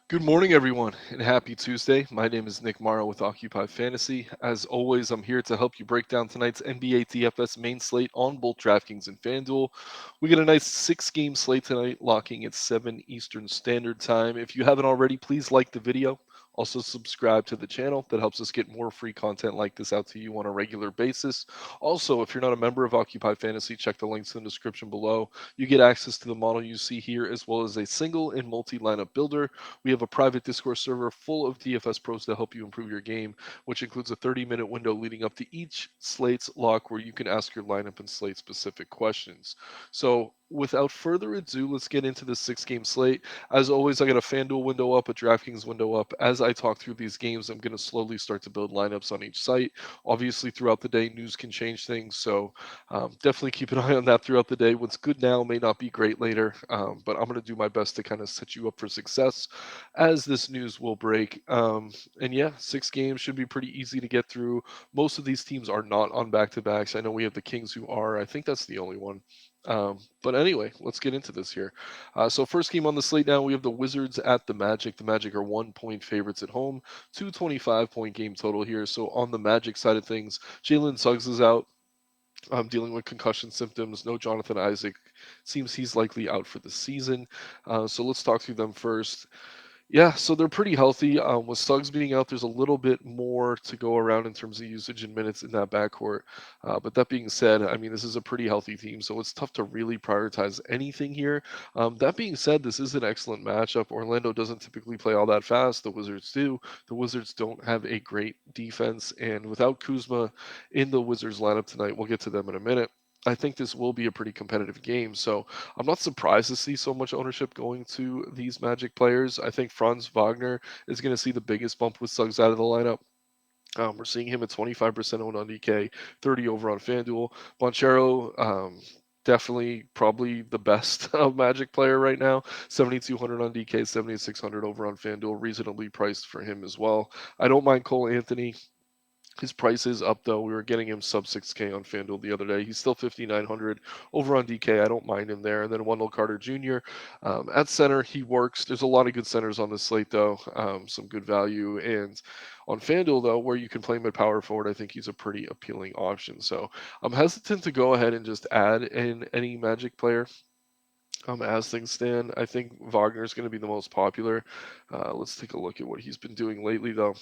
Good morning, everyone, and happy Tuesday. My name is Nick Marro with Occupy Fantasy. As always, I'm here to help you break down tonight's NBA DFS main slate on both DraftKings and FanDuel. We got a nice six-game slate tonight, locking at 7 Eastern Standard Time. If you haven't already, please like the video. Also, subscribe to the channel. That helps us get more free content like this out to you on a regular basis. Also, if you're not a member of Occupy Fantasy, check the links in the description below. You get access to the model you see here, as well as a single and multi lineup builder. We have a private Discord server full of DFS pros to help you improve your game, which includes a 30-minute window leading up to each slate's lock where you can ask your lineup and slate specific questions. So, without further ado, let's get into this six-game slate. As always, I got a FanDuel window up, a DraftKings window up. As I talk through these games, I'm going to slowly start to build lineups on each site. Obviously, throughout the day, news can change things, so definitely keep an eye on that throughout the day. What's good now may not be great later, but I'm going to do my best to kind of set you up for success as this news will break. And yeah, six games should be pretty easy to get through. Most of these teams are not on back to backs. I know we have the Kings who are. I think that's the only one. But anyway, let's get into this here. So first game on the slate now, we have the Wizards at the Magic. The Magic are 1 point favorites at home, 225-point game total here. So on the Magic side of things, Jalen Suggs is out. Dealing with concussion symptoms. No Jonathan Isaac. Seems he's likely out for the season. So let's talk through them first. Yeah, so they're pretty healthy. With Suggs being out, there's a little bit more to go around in terms of usage and minutes in that backcourt. But that being said, I mean, this is a pretty healthy team, so it's tough to really prioritize anything here. That being said, this is an excellent matchup. Orlando doesn't typically play all that fast. The Wizards do. The Wizards don't have a great defense, and without Kuzma in the Wizards lineup tonight, we'll get to them in a minute. I think this will be a pretty competitive game. So I'm not surprised to see so much ownership going to these Magic players. I think Franz Wagner is going to see the biggest bump with Suggs out of the lineup. We're seeing him at 25% owned on DK, 30 over on FanDuel. Bonchero, definitely probably the best Magic player right now. 7,200 on DK, 7,600 over on FanDuel, reasonably priced for him as well. I don't mind Cole Anthony. His price is up though. We were getting him sub 6K on FanDuel the other day. He's still 5,900 over on DK. I don't mind him there. And then Wendell Carter Jr. At center, he works. There's a lot of good centers on this slate though. Some good value. And on FanDuel though, where you can play him at power forward, I think he's a pretty appealing option. So I'm hesitant to go ahead and just add in any Magic player. As things stand, I think Wagner is going to be the most popular. Let's take a look at what he's been doing lately though.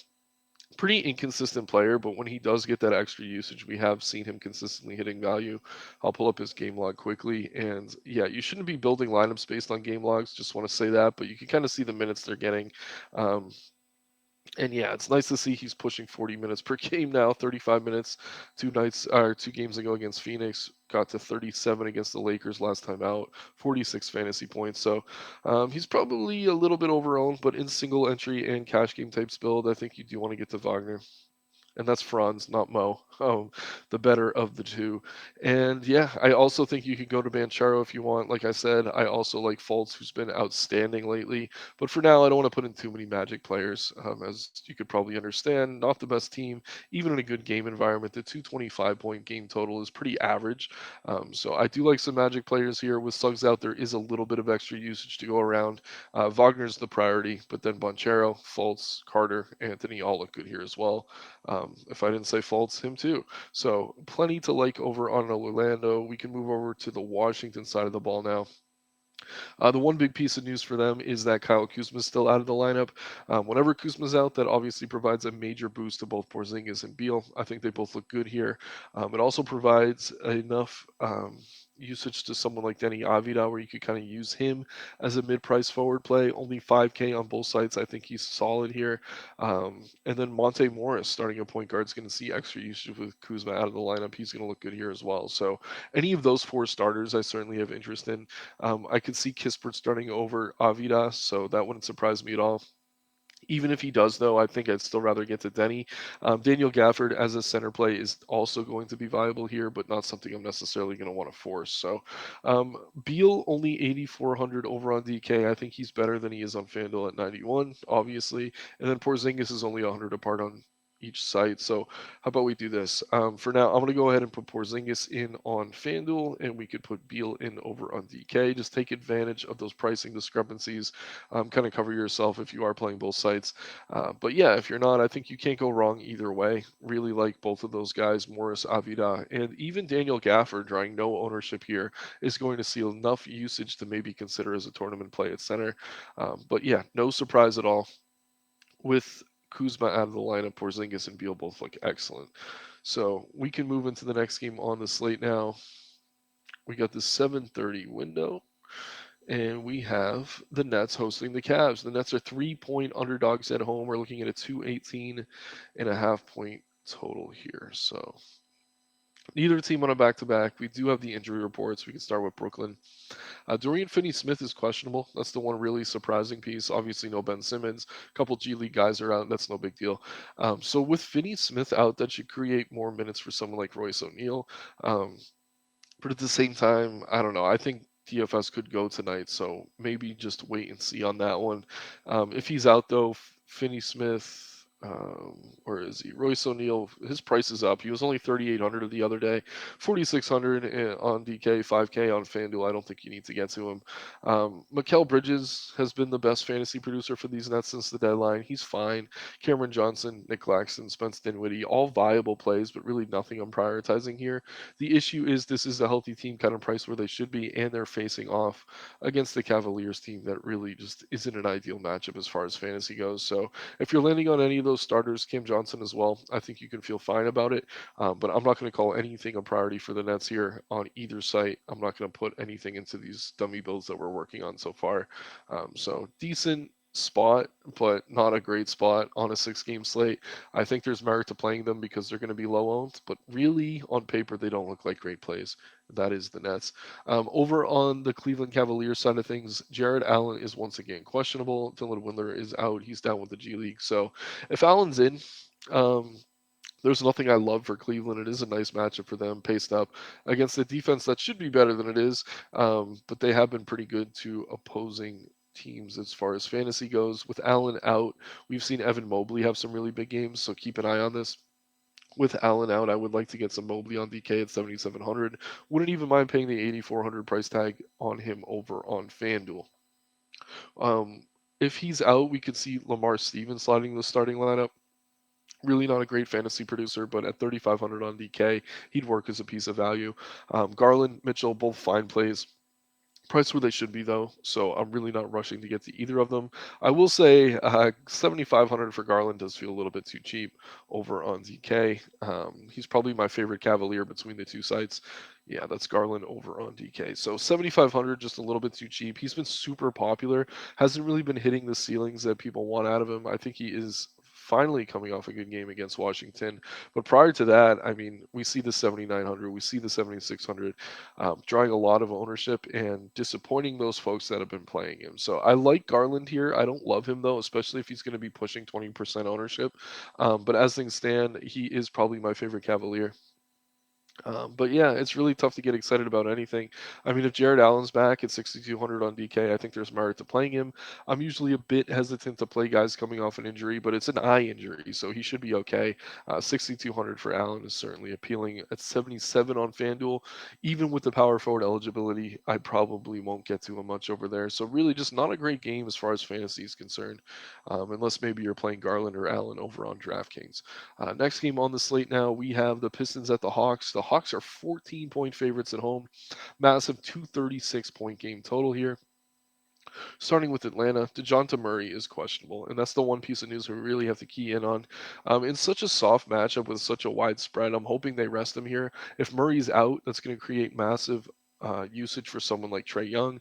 Pretty inconsistent player, but when he does get that extra usage, we have seen him consistently hitting value. I'll pull up his game log quickly, and yeah, you shouldn't be building lineups based on game logs. Just want to say that, but you can kind of see the minutes they're getting. Um, and yeah, it's nice to see he's pushing 40 minutes per game now. 35 minutes, 2 nights or 2 games ago against Phoenix. Got to 37 against the Lakers last time out. 46 fantasy points. So he's probably a little bit overowned, but in single entry and cash game types build, I think you do want to get to Wagner, and that's Franz, not Mo. The better of the two. And yeah, I also think you could go to Banchero if you want. Like I said, I also like Fultz, who's been outstanding lately. But for now, I don't want to put in too many Magic players. As you could probably understand, not the best team, even in a good game environment. The 225-point game total is pretty average. So I do like some Magic players here. With Suggs out, there is a little bit of extra usage to go around. Wagner's the priority, but then Bonchero, Fultz, Carter, Anthony all look good here as well. If I didn't say faults, him too. So plenty to like over on Orlando. We can move over to the Washington side of the ball now. The one big piece of news for them is that Kyle Kuzma is still out of the lineup. Whenever Kuzma's out, that obviously provides a major boost to both Porzingis and Beal. I think they both look good here. It also provides enough usage to someone like Denny Avila where you could kind of use him as a mid-price forward play. Only 5K on both sides. I think he's solid here. And then Monte Morris, starting a point guard, is going to see extra usage with Kuzma out of the lineup. He's going to look good here as well. So any of those four starters, I certainly have interest in. I could see Kispert starting over Avidas, so that wouldn't surprise me at all. Even if he does, though, I think I'd still rather get to Denny. Daniel Gafford as a center play is also going to be viable here, but not something I'm necessarily going to want to force. So Beal only 8,400 over on DK. I think he's better than he is on FanDuel at 91, obviously. And then Porzingis is only 100 apart on each site. So how about we do this? For now, I'm going to go ahead and put Porzingis in on FanDuel, and we could put Beal in over on DK. Just take advantage of those pricing discrepancies. Kind of cover yourself if you are playing both sites. But yeah, if you're not, I think you can't go wrong either way. Really like both of those guys, Morris Avila, and even Daniel Gafford, drawing no ownership here, is going to see enough usage to maybe consider as a tournament play at center. But yeah, no surprise at all with Kuzma out of the lineup. Porzingis and Beal both look excellent. So we can move into the next game on the slate now. We got the 7:30 window, and we have the Nets hosting the Cavs. The Nets are 3-point underdogs at home. We're looking at a 218.5 point total here. So neither team on a back-to-back. We do have the injury reports. We can start with Brooklyn. Dorian Finney-Smith is questionable. That's the one really surprising piece. Obviously, no Ben Simmons. A couple G League guys are out. That's no big deal. So with Finney-Smith out, that should create more minutes for someone like Royce O'Neal. Um, but at the same time, I don't know. I think DFS could go tonight, so maybe just wait and see on that one. If he's out though, Finney Smith. Or is he? Royce O'Neal, his price is up. He was only 3,800 the other day, 4,600 on DK, 5K on FanDuel. I don't think you need to get to him. Mikal Bridges has been the best fantasy producer for these Nets since the deadline. He's fine. Cameron Johnson, Nick Claxton, Spence Dinwiddie, all viable plays, but really nothing I'm prioritizing here. The issue is this is a healthy team kind of priced where they should be, and they're facing off against the Cavaliers team that really just isn't an ideal matchup as far as fantasy goes. So if you're landing on any of those starters, Cam Johnson as well, I think you can feel fine about it. But I'm not going to call anything a priority for the Nets here on either site. I'm not going to put anything into these dummy builds that we're working on so far. So decent spot, but not a great spot on a 6-game slate. I think there's merit to playing them because they're going to be low owned, but really on paper, they don't look like great plays. That is the Nets. Over on the Cleveland Cavaliers side of things, Jared Allen is once again questionable. Dylan Windler is out. He's down with the G League. So if Allen's in, um, there's nothing I love for Cleveland. It is a nice matchup for them, paced up against a defense that should be better than it is, but they have been pretty good to opposing teams as far as fantasy goes. With Allen out, we've seen Evan Mobley have some really big games, so keep an eye on this. With Allen out, I would like to get some Mobley on DK at 7,700. Wouldn't even mind paying the 8,400 price tag on him over on FanDuel. Um, if he's out, we could see Lamar Stevens sliding the starting lineup. Really not a great fantasy producer, but at 3,500 on DK, he'd work as a piece of value. Garland, Mitchell, both fine plays. Price where they should be though, so I'm really not rushing to get to either of them. I will say 7,500 for Garland does feel a little bit too cheap over on DK. He's probably my favorite Cavalier between the two sites. Yeah, that's Garland over on DK. So 7,500 just a little bit too cheap. He's been super popular, hasn't really been hitting the ceilings that people want out of him. I think he is finally coming off a good game against Washington. But prior to that, I mean, we see the 7,900, we see the 7,600, drawing a lot of ownership and disappointing those folks that have been playing him. So I like Garland here. I don't love him though, especially if he's going to be pushing 20% ownership. But as things stand, he is probably my favorite Cavalier. But yeah, it's really tough to get excited about anything. I mean, if Jared Allen's back at 6,200 on DK, I think there's merit to playing him. I'm usually a bit hesitant to play guys coming off an injury, but it's an eye injury, so he should be okay. 6,200 for Allen is certainly appealing. At 77 on FanDuel, even with the power forward eligibility, I probably won't get to him much over there. So really, just not a great game as far as fantasy is concerned, unless maybe you're playing Garland or Allen over on DraftKings. Next game on the slate now, we have the Pistons at the Hawks. The Hawks are 14-point favorites at home. Massive 236-point game total here. Starting with Atlanta, DeJounte Murray is questionable, and that's the one piece of news we really have to key in on. In such a soft matchup with such a wide spread, I'm hoping they rest him here. If Murray's out, that's going to create massive usage for someone like Trae Young.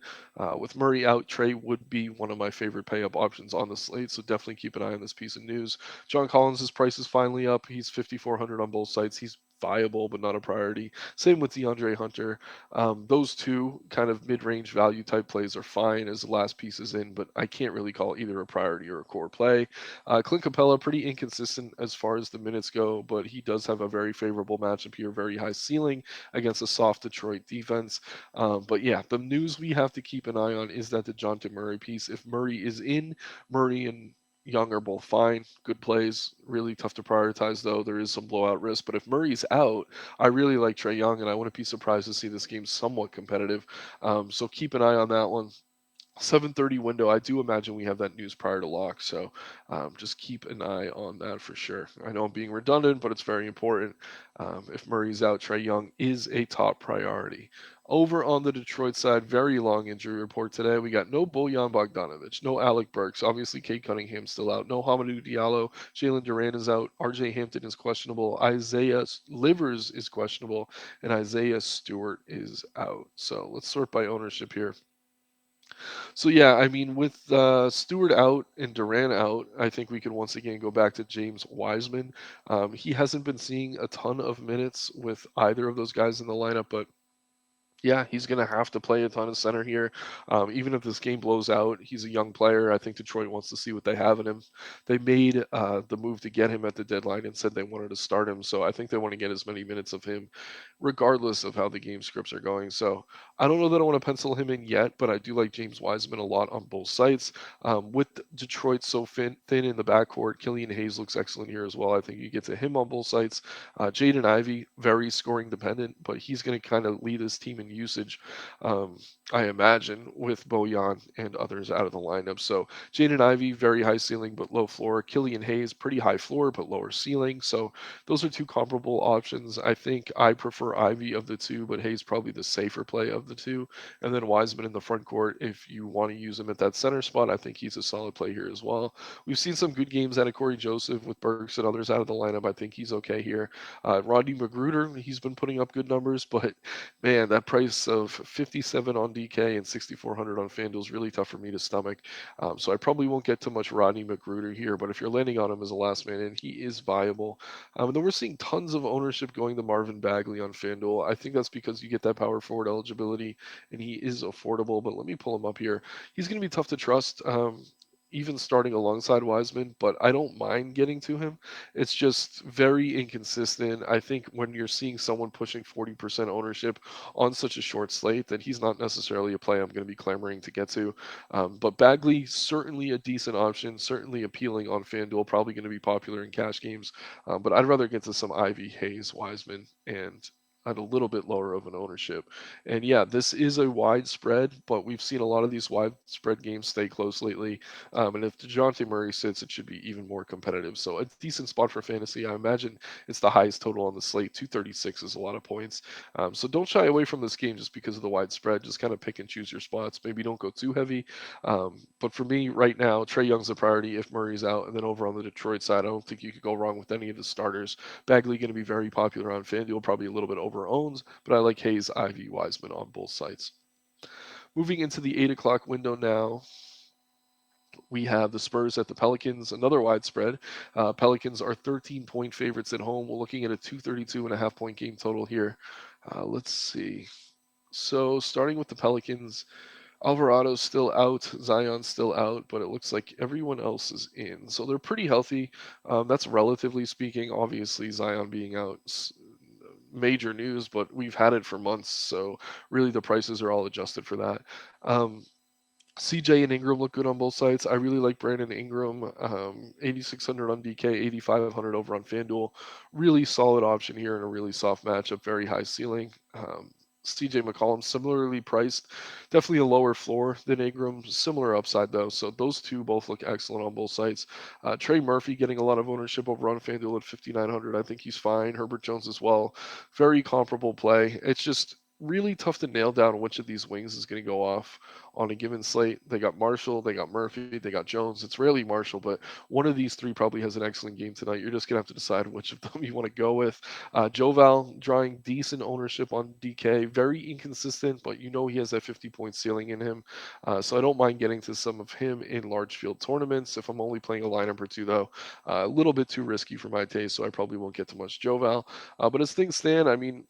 With Murray out, Trae would be one of my favorite pay-up options on the slate, so definitely keep an eye on this piece of news. John Collins' price is finally up. He's 5,400 on both sites. He's viable, but not a priority. Same with DeAndre Hunter. Those two kind of mid-range value type plays are fine as the last piece is in, but I can't really call either a priority or a core play. Clint Capella, pretty inconsistent as far as the minutes go, but he does have a very favorable matchup here, very high ceiling against a soft Detroit defense. But yeah, the news we have to keep an eye on is that the DeJounte Murray piece. If Murray is in, Murray and Young are both fine, good plays. Really tough to prioritize though. There is some blowout risk, but if Murray's out, I really like Trey Young, and I wouldn't be surprised to see this game somewhat competitive. So keep an eye on that one. 7:30 window. I do imagine we have that news prior to lock, so just keep an eye on that for sure. I know I'm being redundant, but it's very important. If Murray's out, Trey Young is a top priority. Over on the Detroit side, very long injury report today. We got no Bojan Bogdanovic, no Alec Burks. Obviously, Kate Cunningham's still out. No Hamidou Diallo. Jalen Duran is out. RJ Hampton is questionable. Isaiah Livers is questionable. And Isaiah Stewart is out. So let's sort by ownership here. So yeah, I mean, with Stewart out and Durant out, I think we can once again go back to James Wiseman. He hasn't been seeing a ton of minutes with either of those guys in the lineup, but yeah, he's going to have to play a ton of center here. Even if this game blows out, he's a young player. I think Detroit wants to see what they have in him. They made the move to get him at the deadline and said they wanted to start him. So I think they want to get as many minutes of him, regardless of how the game scripts are going. So I don't know that I want to pencil him in yet, but I do like James Wiseman a lot on both sites. With Detroit so thin in the backcourt, Killian Hayes looks excellent here as well. I think you get to him on both sites. Jaden Ivey, very scoring dependent, but he's going to kind of lead his team in usage, um, I imagine, with Bojan and others out of the lineup. So Jaden Ivey, very high ceiling but low floor. Killian Hayes, pretty high floor but lower ceiling. So those are two comparable options. I think I prefer Ivy of the two, but Hayes probably the safer play of the two. And then Wiseman in the front court, if you want to use him at that center spot, I think he's a solid play here as well. We've seen some good games out of Corey Joseph with Burks and others out of the lineup. I think he's okay here. Rodney McGruder, he's been putting up good numbers, but man, that price of 57 on DK and 6,400 on FanDuel is really tough for me to stomach. So I probably won't get too much Rodney McGruder here, but if you're landing on him as a last man in, he is viable. And then we're seeing tons of ownership going to Marvin Bagley on FanDuel. I think that's because you get that power forward eligibility, and he is affordable. But let me pull him up here. He's going to be tough to trust. Even starting alongside Wiseman, but I don't mind getting to him. It's just very inconsistent. I think when you're seeing someone pushing 40% ownership on such a short slate, that he's not necessarily a play I'm going to be clamoring to get to. But Bagley, certainly a decent option, certainly appealing on FanDuel, probably going to be popular in cash games. But I'd rather get to some Ivy, Hayes, Wiseman, and at a little bit lower of an ownership. And yeah, this is a wide spread, but we've seen a lot of these widespread games stay close lately. And if DeJounte Murray sits, it should be even more competitive. So a decent spot for fantasy. I imagine it's the highest total on the slate. 236 is a lot of points. So don't shy away from this game just because of the wide spread. Just kind of pick and choose your spots. Maybe don't go too heavy. But for me right now, Trey Young's a priority if Murray's out. And then over on the Detroit side, I don't think you could go wrong with any of the starters. Bagley going to be very popular on FanDuel, probably a little bit over owns, but I like Hayes, Ivy, Wiseman on both sites. Moving into the 8 o'clock window now, we have the Spurs at the Pelicans, another widespread. Pelicans are 13-point favorites at home. We're looking at a 232.5 point game total here. Let's see. So starting with the Pelicans, Alvarado's still out, Zion's still out, but it looks like everyone else is in. So they're pretty healthy. That's relatively speaking. Obviously, Zion being out, major news, but we've had it for months. So really, the prices are all adjusted for that. Um, CJ and Ingram look good on both sides. I really like Brandon Ingram. 8,600 on DK, 8,500 over on FanDuel. Really solid option here in a really soft matchup. Very high ceiling. CJ McCollum similarly priced, definitely a lower floor than Ingram, similar upside though. So those two both look excellent on both sides. Trey Murphy getting a lot of ownership over on FanDuel at 5,900. I think he's fine. Herbert Jones as well. Very comparable play. It's just really tough to nail down which of these wings is going to go off on a given slate. They got Marshall, they got Murphy, they got Jones. It's rarely Marshall, but one of these three probably has an excellent game tonight. You're just going to have to decide which of them you want to go with. Joval drawing decent ownership on DK. Very inconsistent, but you know he has that 50-point ceiling in him. So I don't mind getting to some of him in large field tournaments. If I'm only playing a lineup or two, though, a little bit too risky for my taste, so I probably won't get to much Joval. But as things stand, I mean,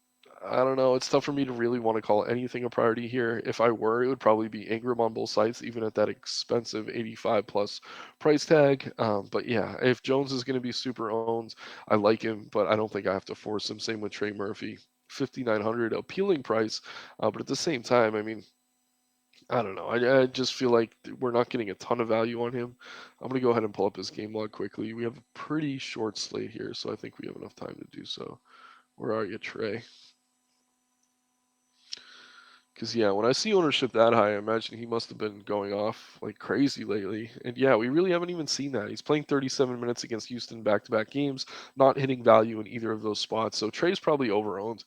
I don't know. It's tough for me to really want to call anything a priority here. If I were, it would probably be Ingram on both sides, even at that expensive 85 plus price tag. But yeah, if Jones is going to be super owned, I like him, but I don't think I have to force him. Same with Trey Murphy. 5,900 appealing price, but at the same time, I mean, I don't know. I just feel like we're not getting a ton of value on him. I'm going to go ahead and pull up his game log quickly. We have a pretty short slate here, so I think we have enough time to do so. Where are you, Trey? Because yeah, when I see ownership that high, I imagine he must have been going off like crazy lately. And yeah, we really haven't even seen that. He's playing 37 minutes against Houston back-to-back games, not hitting value in either of those spots. So Trey's probably overowned.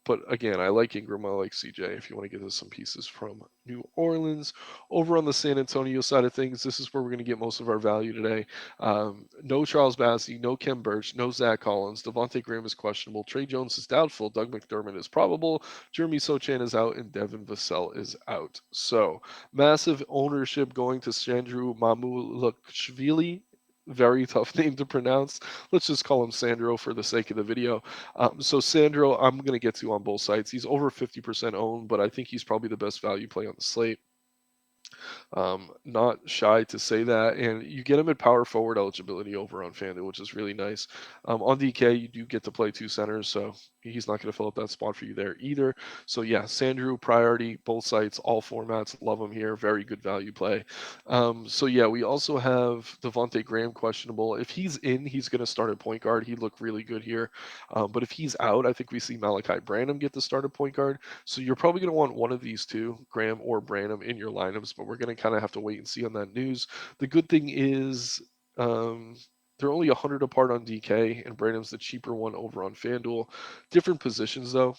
But again, I like Ingram. I like CJ. If you want to get us some pieces from New Orleans, over on the San Antonio side of things, this is where we're going to get most of our value today. No Charles Bassey, no Kem Birch, no Zach Collins. Devontae Graham is questionable. Trey Jones is doubtful. Doug McDermott is probable. Jeremy Sochan is out and Devin Vassell is out. So massive ownership going to Sandro Mamulashvili. Very tough name to pronounce. Let's just call him Sandro for the sake of the video. So Sandro, I'm going to get to on both sides. He's over 50% owned, but I think he's probably the best value play on the slate. Not shy to say that. And you get him at power forward eligibility over on FanDuel, which is really nice. On DK, you do get to play two centers, so he's not going to fill up that spot for you there either. So yeah, Sandro priority, both sites, all formats. Love him here. Very good value play. So yeah, we also have Devontae Graham questionable. If he's in, he's going to start at point guard. He looked really good here. But if he's out, I think we see Malachi Branham get the start at point guard. So you're probably going to want one of these two, Graham or Branham, in your lineups, but we're going to kind of have to wait and see on that news. The good thing is um, they're only 100 apart on DK, and Branham's the cheaper one over on FanDuel. Different positions, though.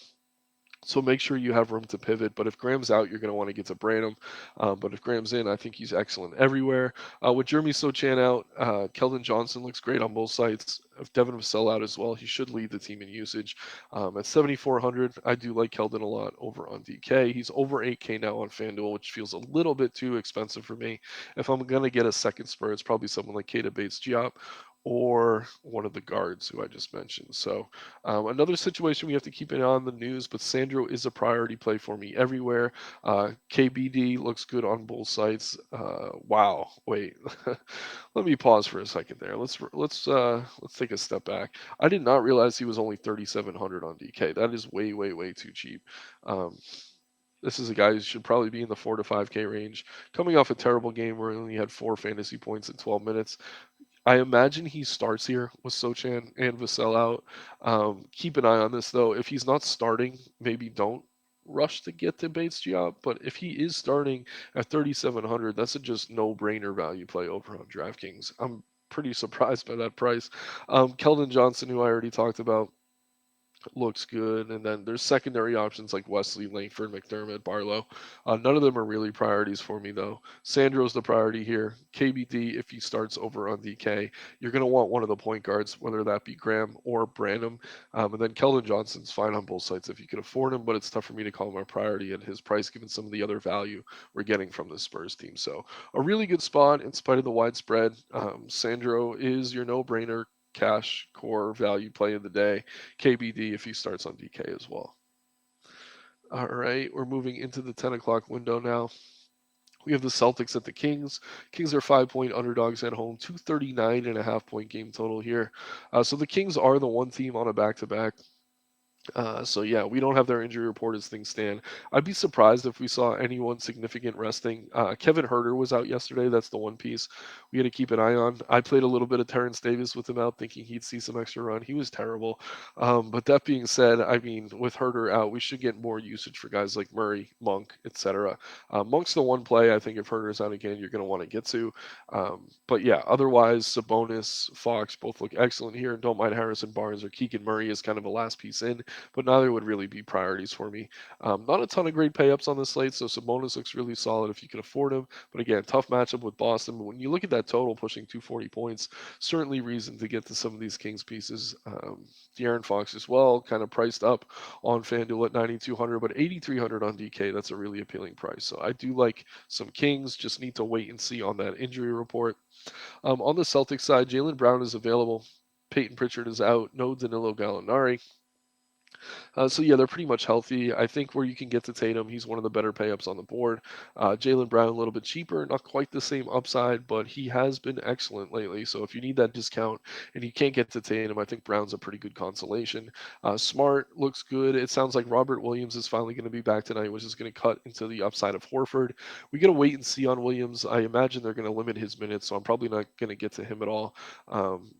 So make sure you have room to pivot. But if Graham's out, you're going to want to get to Branham. But if Graham's in, I think he's excellent everywhere. With Jeremy Sochan out, Keldon Johnson looks great on both sides. If Devin Vassell out as well, he should lead the team in usage. At 7,400, I do like Keldon a lot over on DK. He's over 8K now on FanDuel, which feels a little bit too expensive for me. If I'm going to get a second spur, it's probably someone like Keita Bates-Diop or one of the guards who I just mentioned. So another situation we have to keep an eye on the news, but Sandro is a priority play for me everywhere. KBD looks good on both sites. Wow, wait, let me pause for a second there. Let's take a step back. I did not realize he was only 3,700 on DK. That is way too cheap. Um, this is a guy who should probably be in the 4 to 5K range. Coming off a terrible game where he only had 4 fantasy points in 12 minutes. I imagine he starts here with Sochan and Vassell out. Keep an eye on this though. If he's not starting, maybe don't rush to get to Bates-Diop. But if he is starting at 3,700, that's a just no-brainer value play over on DraftKings. I'm pretty surprised by that price. Keldon Johnson, who I already talked about, looks good. And then there's secondary options like Wesley, Langford, McDermott, Barlow. None of them are really priorities for me, though. Sandro's the priority here. KBD, if he starts over on DK, you're going to want one of the point guards, whether that be Graham or Branham. And then Keldon Johnson's fine on both sides if you can afford him, but it's tough for me to call him a priority at his price given some of the other value we're getting from the Spurs team. So a really good spot in spite of the widespread. Sandro is your no-brainer cash core value play of the day. KBD if he starts on DK as well. All right, we're moving into the 10 o'clock window now. We have the Celtics at the Kings. Kings are 5-point underdogs at home, 239.5 point game total here. So the Kings are the one team on a back to back. So yeah, we don't have their injury report as things stand. I'd be surprised if we saw anyone significant resting. Kevin Herter was out yesterday. That's the one piece we had to keep an eye on. I played a little bit of Terrence Davis with him out, thinking he'd see some extra run. He was terrible. But that being said, I mean, with Herter out, we should get more usage for guys like Murray, Monk, etc. Monk's the one play I think if Herter's out again, you're going to want to get to. But yeah, otherwise, Sabonis, Fox both look excellent here. And don't mind Harrison Barnes or Keegan Murray as kind of a last piece in, but neither would really be priorities for me. Not a ton of great pay-ups on the slate, so Sabonis looks really solid if you can afford him. But again, tough matchup with Boston. But when you look at that total pushing 240 points, certainly reason to get to some of these Kings pieces. De'Aaron Fox as well, kind of priced up on FanDuel at 9,200, but 8,300 on DK. That's a really appealing price. So I do like some Kings. Just need to wait and see on that injury report. On the Celtics side, Jaylen Brown is available. Peyton Pritchard is out. No Danilo Gallinari. So yeah, they're pretty much healthy. I think where you can get to Tatum, he's one of the better payups on the board. Jalen Brown a little bit cheaper, not quite the same upside, but he has been excellent lately. So if you need that discount and you can't get to Tatum, I think Brown's a pretty good consolation. Smart looks good. It sounds like Robert Williams is finally going to be back tonight, which is going to cut into the upside of Horford. We got to wait and see on Williams. I imagine they're going to limit his minutes, so I'm probably not going to get to him at all.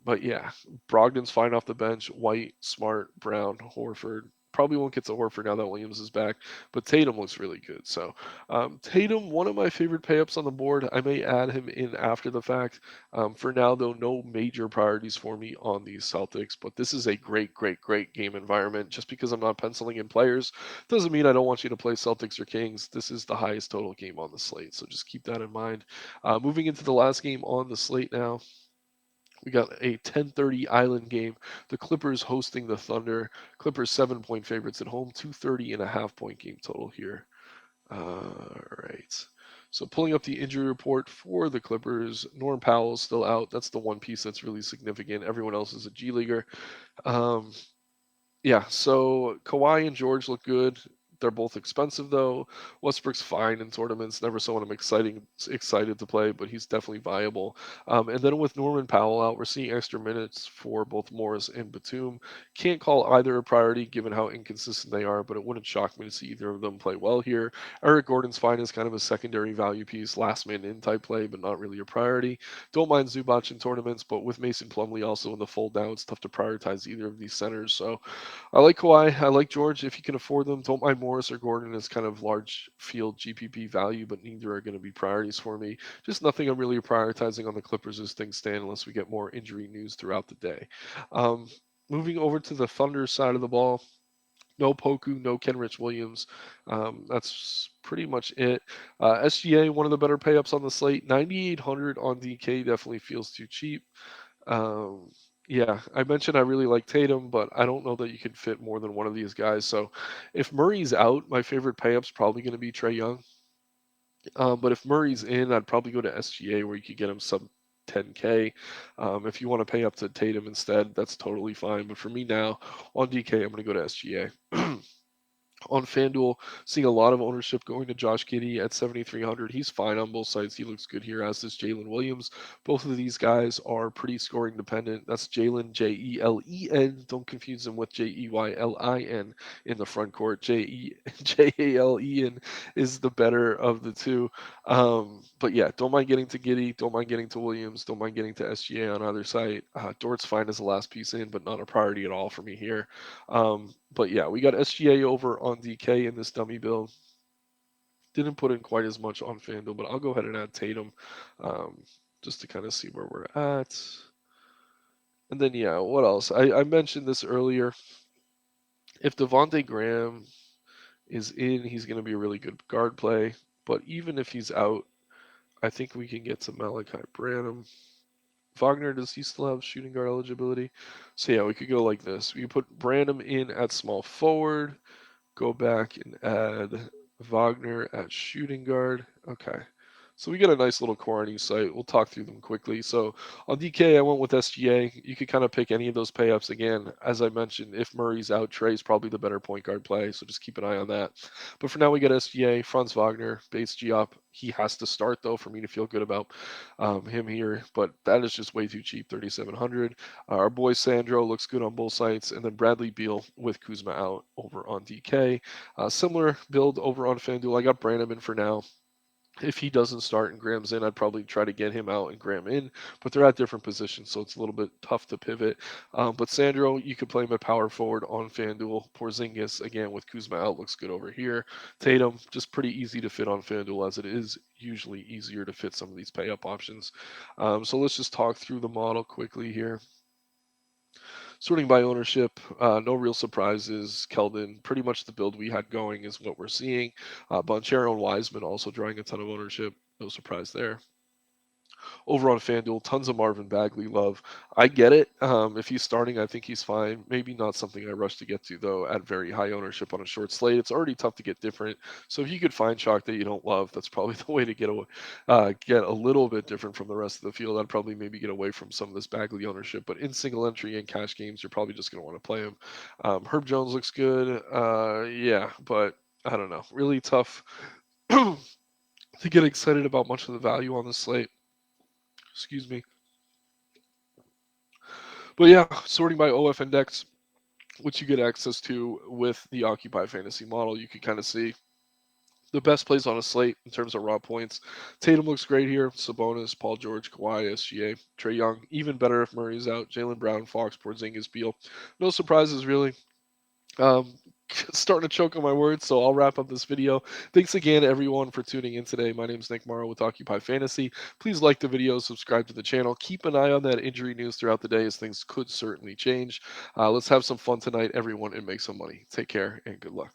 But yeah, Brogdon's fine off the bench. White, Smart, Brown, Horford. Probably won't get to Horford now that Williams is back, but Tatum looks really good. So Tatum, one of my favorite payups on the board. I may add him in after the fact. For now, though, no major priorities for me on these Celtics. But this is a great, great, great game environment. Just because I'm not penciling in players doesn't mean I don't want you to play Celtics or Kings. This is the highest total game on the slate, so just keep that in mind. Moving into the last game on the slate now. We got a 10:30 Island game. The Clippers hosting the Thunder. Clippers 7-point favorites at home. 230.5 point game total here. All right. So pulling up the injury report for the Clippers, Norm Powell's still out. That's the one piece that's really significant. Everyone else is a G leaguer. Um, yeah, so Kawhi and George look good. They're both expensive though. Westbrook's fine in tournaments. Never someone I'm excited to play, but he's definitely viable. And then with Norman Powell out, we're seeing extra minutes for both Morris and Batum. Can't call either a priority given how inconsistent they are, but it wouldn't shock me to see either of them play well here. Eric Gordon's fine as kind of a secondary value piece, last man in type play, but not really a priority. Don't mind Zubac in tournaments, but with Mason Plumlee also in the fold down, it's tough to prioritize either of these centers. So I like Kawhi. I like George if you can afford them. Don't mind Morris or Gordon as kind of large field GPP value, but neither are going to be priorities for me. Just nothing I'm really prioritizing on the Clippers as things stand unless we get more injury news throughout the day. Um, Moving over to the Thunder side of the ball. No Poku, no Kenrich Williams. That's pretty much it. SGA, one of the better payups on the slate. 9,800 on DK definitely feels too cheap. Um, yeah, I mentioned I really like Tatum, but I don't know that you can fit more than one of these guys. So if Murray's out, my favorite payup's probably going to be Trey Young. But if Murray's in, I'd probably go to SGA where you could get him sub 10K. If you want to pay up to Tatum instead, that's totally fine. But for me now, on DK, I'm going to go to SGA. On FanDuel, seeing a lot of ownership going to Josh Giddey at 7,300. He's fine on both sides. He looks good here, as does Jalen Williams. Both of these guys are pretty scoring dependent. That's Jalen, Jelen. Don't confuse him with Jeylin in the front court. Jalen is the better of the two. But yeah, don't mind getting to Giddey. Don't mind getting to Williams. Don't mind getting to SGA on either side. Dort's fine as the last piece in, but not a priority at all for me here. But yeah, we got SGA over on DK in this dummy build. Didn't put in quite as much on FanDuel, but I'll go ahead and add Tatum um, just to kind of see where we're at. And then, yeah, what else? I mentioned this earlier. If Devontae Graham is in, he's going to be a really good guard play. But even if he's out, I think we can get to Malachi Branham. Wagner, does he still have shooting guard eligibility? So yeah, we could go like this. We could put Branham in at small forward. Go back and add Wagner at shooting guard. Okay. So we get a nice little core on each site. We'll talk through them quickly. So on DK, I went with SGA. You could kind of pick any of those payups. Again, as I mentioned, if Murray's out, Trey's probably the better point guard play. So just keep an eye on that. But for now, we get SGA, Franz Wagner, base G up. He has to start, though, for me to feel good about him here. But that is just way too cheap, 3,700. Our boy Sandro looks good on both sites. And then Bradley Beal with Kuzma out over on DK. Similar build over on FanDuel. I got Branham in for now. If he doesn't start and Graham's in, I'd probably try to get him out and Graham in, but they're at different positions, so it's a little bit tough to pivot. But Sandro, you could play him at power forward on FanDuel. Porzingis, again, with Kuzma out, looks good over here. Tatum, just pretty easy to fit on FanDuel, as it is usually easier to fit some of these pay up options. So let's just talk through the model quickly here. Sorting by ownership, no real surprises. Keldon, pretty much the build we had going is what we're seeing. Bonchero and Wiseman also drawing a ton of ownership. No surprise there. over on FanDuel. Tons of Marvin Bagley love. I get it. If he's starting, I think he's fine. Maybe not something I rush to get to, though, at very high ownership on a short slate. It's already tough to get different. So if you could find chalk that you don't love, that's probably the way to get a little bit different from the rest of the field. I'd probably maybe get away from some of this Bagley ownership. But in single entry and cash games, you're probably just going to want to play him. Herb Jones looks good. Yeah, but I don't know. Really tough to get excited about much of the value on the slate. Excuse me. But yeah, sorting by OF index, which you get access to with the Occupy Fantasy model, you can kind of see the best plays on a slate in terms of raw points. Tatum looks great here. Sabonis, Paul George, Kawhi, SGA, Trey Young. Even better if Murray's out. Jalen Brown, Fox, Porzingis, Beal. No surprises really. Um, Starting to choke on my words, so I'll wrap up this video. Thanks again, everyone, for tuning in today. My name is Nick Marro with Occupy Fantasy. Please like the video, subscribe to the channel. Keep an eye on that injury news throughout the day, as things could certainly change. Let's have some fun tonight, everyone, and make some money. Take care and good luck.